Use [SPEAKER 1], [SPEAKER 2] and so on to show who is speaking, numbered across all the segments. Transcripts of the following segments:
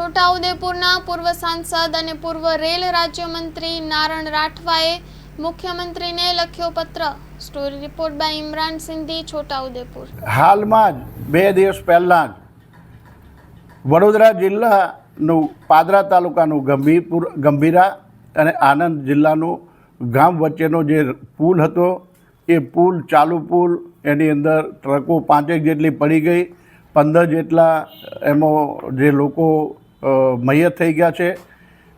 [SPEAKER 1] છોટાઉદેપુરના પૂર્વ સાંસદ અને પૂર્વ રેલ રાજ્યમંત્રી નારણ રાઠવાએ મુખ્યમંત્રીને લખ્યો પત્ર। Story report by Imran Sindhi, Chhota Udaipur.
[SPEAKER 2] હાલમાં જ 2 દિવસ પહેલાં જ વડોદરા જિલ્લાનું પાદરા તાલુકાનું ગંભીરા અને આણંદ જિલ્લાનું ગામ વચ્ચેનો જે પુલ હતો એ પુલ ચાલુ પુલ એની અંદર ટ્રકો 5 જેટલી પડી ગઈ, 15 જેટલા એમાં જે લોકો મૈયત થઈ ગયા છે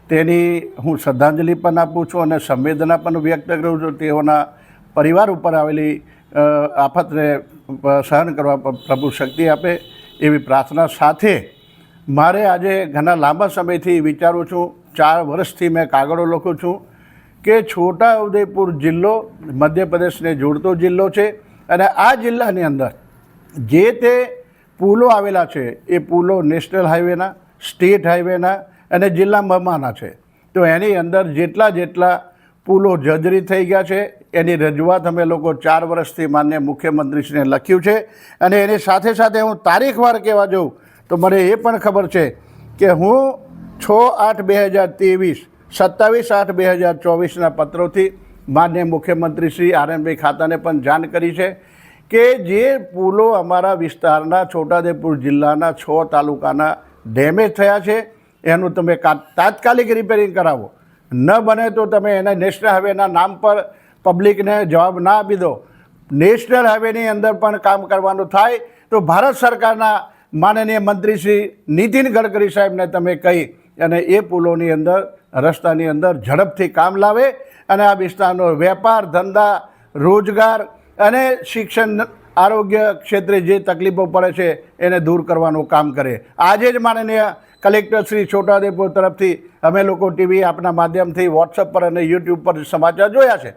[SPEAKER 2] તેની હું શ્રદ્ધાંજલિ પણ આપું છું અને સંવેદના પણ વ્યક્ત કરું છું। તેઓના પરિવાર ઉપર આવેલી આફતને સહન કરવા પ્રભુ શક્તિ આપે એવી પ્રાર્થના સાથે મારે આજે ઘણા લાંબા સમયથી વિચારું છું, 4 વર્ષથી મેં કાગળો લખું છું કે છોટાઉદેપુર જિલ્લો મધ્યપ્રદેશને જોડતો જિલ્લો છે અને આ જિલ્લાની અંદર જે તે પુલો આવેલા છે એ પુલો નેશનલ હાઈવેના, સ્ટેટ હાઈવેના અને જિલ્લા મહમાના છે। તો એની અંદર જેટલા પુલો જર્જરિત થઈ ગયા છે એની રજૂઆત અમે લોકો 4 વર્ષથી માનનીય મુખ્યમંત્રીશ્રીને લખ્યું છે અને એની સાથે સાથે હું તારીખવાર કહેવા જાઉં તો મને એ પણ ખબર છે કે હું 6/8/2023, 27/8/2024ના પત્રોથી માનનીય મુખ્યમંત્રી શ્રી આરએનભાઈ ખાતાને પણ જાણ કરી છે કે જે પુલો અમારા વિસ્તારના છોટાઉદેપુર જિલ્લાના 6 તાલુકાના ડેમેજ થયા છે એનું તમે તાત્કાલિક રિપેરિંગ કરાવો, ન બને તો તમે એના નેશનલ હાઈવેના નામ પર પબ્લિકને જવાબ ના આપી દો। નેશનલ હાઈવેની અંદર પણ કામ કરવાનું થાય તો ભારત સરકારના માનનીય મંત્રી શ્રી નીતિન ગડકરી સાહેબને તમે કહી અને એ પુલોની અંદર રસ્તાની અંદર ઝડપથી કામ લાવે અને આ વિસ્તારનો વેપાર, ધંધા, રોજગાર અને શિક્ષણ, આરોગ્ય ક્ષેત્રે જે તકલીફો પડે છે એને દૂર કરવાનું કામ કરે। આજે જ માનનીય કલેક્ટર શ્રી છોટાઉદેપુર તરફથી અમે લોકો ટીવી આપના માધ્યમથી વોટ્સઅપ પર અને યુટ્યુબ પર સમાચાર જોયા છે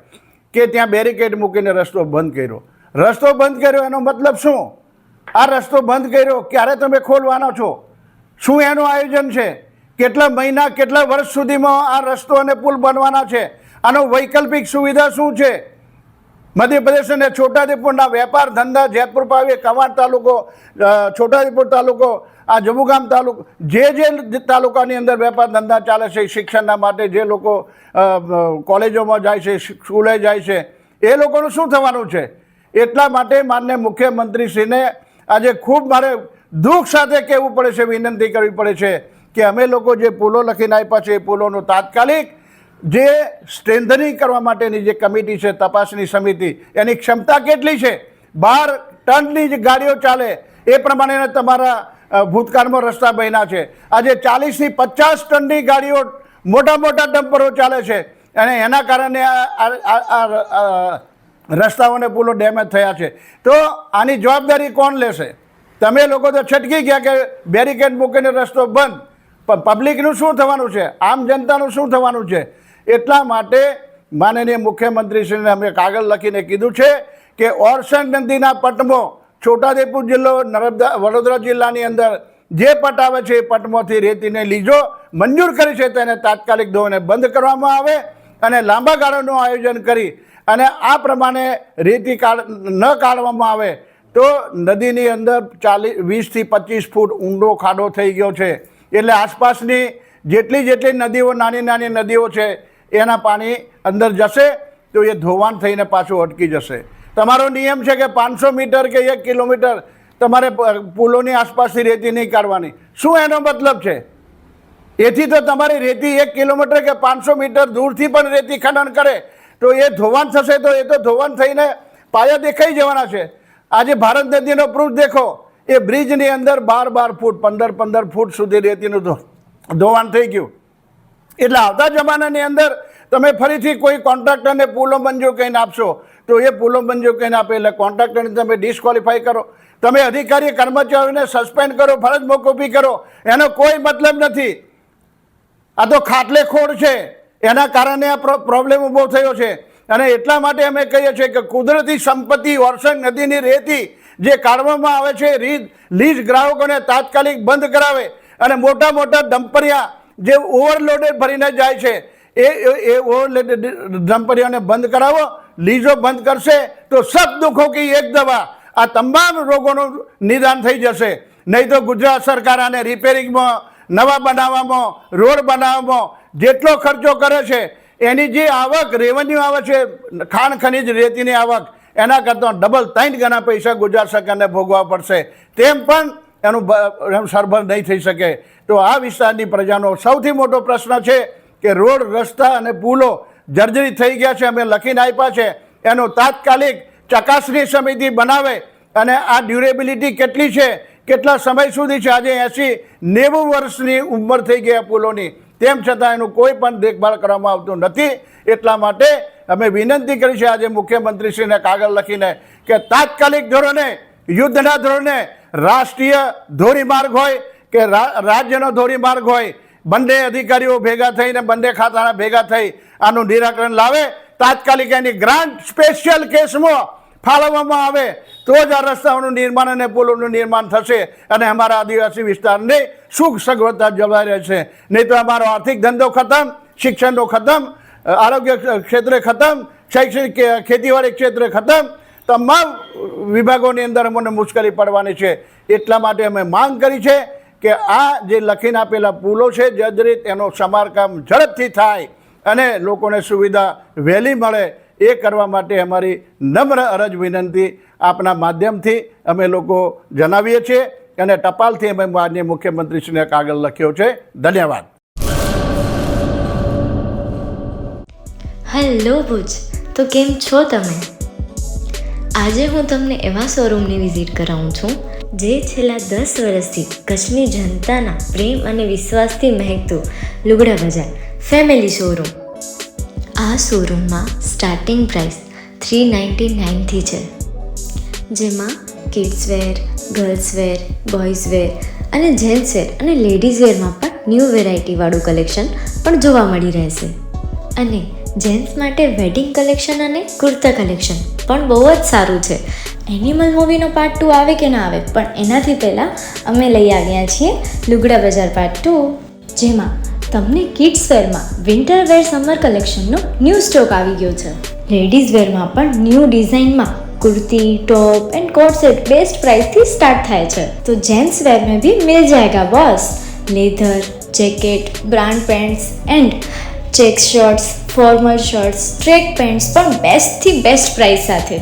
[SPEAKER 2] કે ત્યાં બેરિકેડ મૂકીને રસ્તો બંધ કર્યો। રસ્તો બંધ કર્યો એનો મતલબ શું? આ રસ્તો બંધ કર્યો ક્યારે તમે ખોલવાનો છો? શું એનું આયોજન છે? કેટલા મહિના, કેટલા વર્ષ સુધીમાં આ રસ્તો અને પુલ બનવાના છે? આનો વૈકલ્પિક સુવિધા શું છે? મધ્યપ્રદેશ અને છોટાઉદેપુરના વેપાર ધંધા, જયપુર પાવી, કવાંટ તાલુકો, છોટાઉદેપુર તાલુકો, આ જંબુગામ તાલુકો, જે તાલુકાની અંદર વેપાર ધંધા ચાલે છે, શિક્ષણના માટે જે લોકો કોલેજોમાં જાય છે, સ્કૂલે જાય છે, એ લોકોનું શું થવાનું છે? એટલા માટે માનનીય મુખ્યમંત્રીશ્રીને આજે ખૂબ મારે દુઃખ સાથે કહેવું પડે છે, વિનંતી કરવી પડે છે કે અમે લોકો જે પુલો લખીને આપ્યા છે એ પુલોનું તાત્કાલિક જે સ્ટ્રેન્થનિંગ કરવા માટેની જે કમિટી છે, તપાસની સમિતિ, એની ક્ષમતા કેટલી છે? 12 ટનની જે ગાડીઓ ચાલે એ પ્રમાણેના તમારા ભૂતકાળમાં રસ્તા બન્યા છે। આજે 40થી 50 ટનની ગાડીઓ, મોટા ડમ્પરો ચાલે છે અને એના કારણે આ રસ્તાઓને પુલો ડેમેજ થયા છે। તો આની જવાબદારી કોણ લેશે? તમે લોકો તો છટકી ગયા કે બેરિકેડ મૂકીને રસ્તો બંધ, પણ પબ્લિકનું શું થવાનું છે? આમ જનતાનું શું થવાનું છે? એટલા માટે માનનીય મુખ્યમંત્રીશ્રીને અમે કાગળ લખીને કીધું છે કે ઓરસંગ નદીના પટમાં છોટાઉદેપુર જિલ્લો, વડોદરા જિલ્લાની અંદર જે પટ આવે છે એ પટમાંથી રેતીને લીજો મંજૂર કરી છે તેને તાત્કાલિક ધોરણે બંધ કરવામાં આવે અને લાંબા ગાળાનું આયોજન કરી અને આ પ્રમાણે રેતી ન કાઢવામાં આવે તો નદીની અંદર 20થી 25 ફૂટ ઊંડો ખાડો થઈ ગયો છે। એટલે આસપાસની જેટલી નદીઓ, નાની નદીઓ છે એના પાણી અંદર જશે તો એ ધોવાણ થઈને પાછું અટકી જશે। તમારો નિયમ છે કે 500 મીટર કે 1 કિલોમીટર તમારે પુલોની આસપાસથી રેતી નહીં કાઢવાની। શું એનો મતલબ છે? એથી તો તમારી રેતી 1 કિલોમીટર કે 500 મીટર દૂરથી પણ રેતી ખનન કરે તો એ ધોવાણ થશે, તો એ તો ધોવાણ થઈને પાયા દેખાઈ જવાના છે। આજે ભારત નદીનો પ્રૂફ દેખો, એ બ્રિજની અંદર 12 ફૂટ, 15 ફૂટ સુધી રેતીનું ધોવાણ થઈ ગયું। એટલે આવતા જમાનાની અંદર તમે ફરીથી કોઈ કોન્ટ્રાક્ટરને પુલો મંજૂર કરીને આપશો તો એ પુલો મંજૂર કરીને આપે એટલે કોન્ટ્રાક્ટરને તમે ડિસ્ક્વોલિફાય કરો, તમે અધિકારી કર્મચારીઓને સસ્પેન્ડ કરો, ફરજ મોકૂફી કરો, એનો કોઈ મતલબ નથી। આ તો ખાટલેખોર છે, એના કારણે આ પ્રોબ્લેમ ઊભો થયો છે અને એટલા માટે અમે કહીએ છીએ કે કુદરતી સંપત્તિ ઓરસંગ નદીની રેતી જે કાઢવામાં આવે છે લીઝ ગ્રાહકોને તાત્કાલિક બંધ કરાવે અને મોટા ડમ્પરિયા જે ઓવરલોડેડ ભરીને જાય છે એ ઓવરલોડેડ ડમ્પરિયાને બંધ કરાવો। લીઝો બંધ કરશે તો સબ દુઃખો કી એક દવા, આ તમામ રોગોનું નિદાન થઈ જશે। નહીં તો ગુજરાત સરકાર આને રિપેરિંગમાં નવા બનાવવામાં, રોડ બનાવવામાં જેટલો ખર્ચો કરે છે એની જે આવક રેવન્યુ આવે છે ખાણ ખનીજ રેતીની આવક એના કરતાં ડબલ 3 ગણા પૈસા ગુજરાત સરકારને ભોગવવા પડશે. તેમ પણ એનું સરભર નહીં થઈ શકે. તો આ વિસ્તારની પ્રજાનો સૌથી મોટો પ્રશ્ન છે કે રોડ, રસ્તા અને પુલો જર્જરિત થઈ ગયા છે. અમે લખીને આપ્યા છે, એનો તાત્કાલિક ચકાસણી સમિતિ બનાવે અને આ ડ્યુરેબિલિટી કેટલી છે, કેટલા સમય સુધી છે. આજે 80-90 વર્ષની ઉંમર થઈ ગઈ આ પુલોની, તેમ છતાં એનું કોઈ પણ દેખભાળ કરવામાં આવતું નથી. એટલા માટે અમે વિનંતી કરી છે આજે મુખ્યમંત્રીશ્રીને કાગળ લખીને કે તાત્કાલિક ધોરણે, યુદ્ધના ધોરણે રાષ્ટ્રીય ધોરીમાર્ગ હોય કે રાજ્યનો ધોરીમાર્ગ હોય, બંને અધિકારીઓ ભેગા થઈને, બંને ખાતાના ભેગા થઈ આનું નિરાકરણ લાવે. તાત્કાલિક એની ગ્રાન્ટ સ્પેશિયલ કેસમાં ફાળવવામાં આવે તો જ આ રસ્તાઓનું નિર્માણ અને પુલોનું નિર્માણ થશે અને અમારા આદિવાસી વિસ્તારની સુખ સગવડતા જળવાઈ રહેશે. નહીં તો અમારો આર્થિક ધંધો ખતમ, શિક્ષણનો ખતમ, આરોગ્ય ક્ષેત્રે ખતમ, શૈક્ષણિક ખેતીવાડી ક્ષેત્રે ખતમ, તમામ વિભાગોની અંદર અમને મુશ્કેલી પડવાની છે. એટલા માટે અમે માંગ કરી છે કે આ જે લખીને આપેલા પુલો છે જર્જરિત, એનો સમારકામ ઝડપથી થાય અને લોકોને સુવિધા વહેલી મળે એ કરવા માટે અમારી નમ્ર અરજ વિનંતી આપના માધ્યમથી અમે લોકો જણાવીએ છીએ અને ટપાલથી અમે માનનીય મુખ્યમંત્રીશ્રીને કાગળ લખ્યો છે. ધન્યવાદ.
[SPEAKER 3] હેલો ભુજ, તો કેમ છો તમે? આજે હું તમને એવા શોરૂમની વિઝિટ કરાવું છું જે છેલ્લા 10 વર્ષથી કચ્છની જનતાના પ્રેમ અને વિશ્વાસથી મહેકતું લુગડા બજાર ફેમિલી શોરૂમ. આ શોરૂમમાં સ્ટાર્ટિંગ પ્રાઇસ 399થી છે, જેમાં kids wear, girls wear, boys wear અને જેન્ટ્સ વેર અને લેડીઝ વેરમાં પણ ન્યૂ વેરાયટીવાળું કલેક્શન પણ જોવા મળી રહેશે. અને જેન્ટ્સ માટે વેડિંગ કલેક્શન અને કુર્તા કલેક્શન પણ બહુ જ સારું છે. એનિમલ મૂવીનો પાર્ટ 2 આવે કે ના આવે, પણ એનાથી પહેલાં અમે લઈ આવ્યા છીએ લુગડા બજાર પાર્ટ 2, જેમાં તમને કિડ્સ વેરમાં વિન્ટર વેર સમર કલેક્શનનો ન્યૂ સ્ટોક આવી ગયો છે. લેડીઝ વેરમાં પણ ન્યૂ ડિઝાઇનમાં kurti, top and coat set best price थी स्टार्ट थाय छे. तो जेंट्स वेर में भी मिल जाएगा boss. Leather, jacket, brand pants and check shirts, formal shirts, track pants पर बेस्ट थी बेस्ट प्राइस साथे.